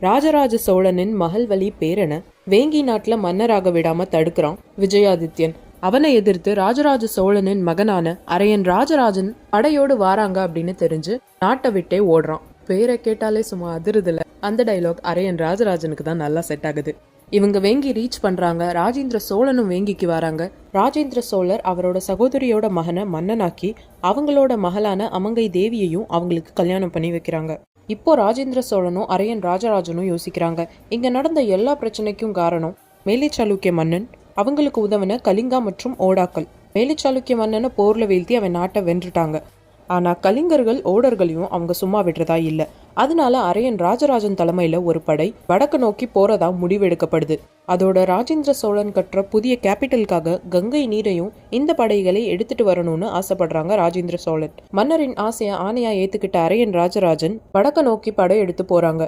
ராஜராஜ சோழனின் மகள்வழி பேரனை வேங்கி நாட்டுல மன்னராக விடாம தடுக்கிறான் விஜயாதித்யன். அவனை எதிர்த்து ராஜராஜ சோழனின் மகனான அரையன் ராஜராஜன் படையோடு வாராங்க அப்படின்னு தெரிஞ்சு நாட்டை விட்டே ஓடுறான். பேரை கேட்டாலே சும்மா அதிருதுல. அந்த டைலாக் அரையன் ராஜராஜனுக்கு தான் நல்லா செட் ஆகுது. இவங்க வேங்கி ரீச் பண்றாங்க. ராஜேந்திர சோழனும் வேங்கிக்கு வராங்க. ராஜேந்திர சோழர் அவரோட சகோதரியோட மகனை மன்னனாக்கி அவங்களோட மகளான அமங்கை தேவியையும் அவங்களுக்கு கல்யாணம் பண்ணி வைக்கிறாங்க. இப்போ ராஜேந்திர சோழனும் அரையன் ராஜராஜனும் யோசிக்கிறாங்க, இங்க நடந்த எல்லா பிரச்சனைக்கும் காரணம் மேலை சாளுக்கிய மன்னன், அவங்களுக்கு உதவின கலிங்கா மற்றும் ஓடாக்கள். மேலை சாளுக்கிய மன்னனை போர்ல வீழ்த்தி அவன் நாட்டை வென்றுட்டாங்க. ஆனா கலிங்கர்கள் ஓடர்களையும் அவங்க சும்மா விடுறதா இல்ல. அதனால அரையன் ராஜராஜன் தலைமையில ஒரு படை வடக்கு நோக்கி போறதா முடிவெடுக்கப்படுது. அதோட ராஜேந்திர சோழன் கட்டுற புதிய கேபிட்டலுக்காக கங்கை நீரையும் இந்த படைகளை எடுத்துட்டு வரணும்னு ஆசைப்படுறாங்க ராஜேந்திர சோழன். மன்னரின் ஆசைய ஆணையா ஏத்துக்கிட்ட அரையன் ராஜராஜன் வடக்க நோக்கி படை எடுத்து போறாங்க.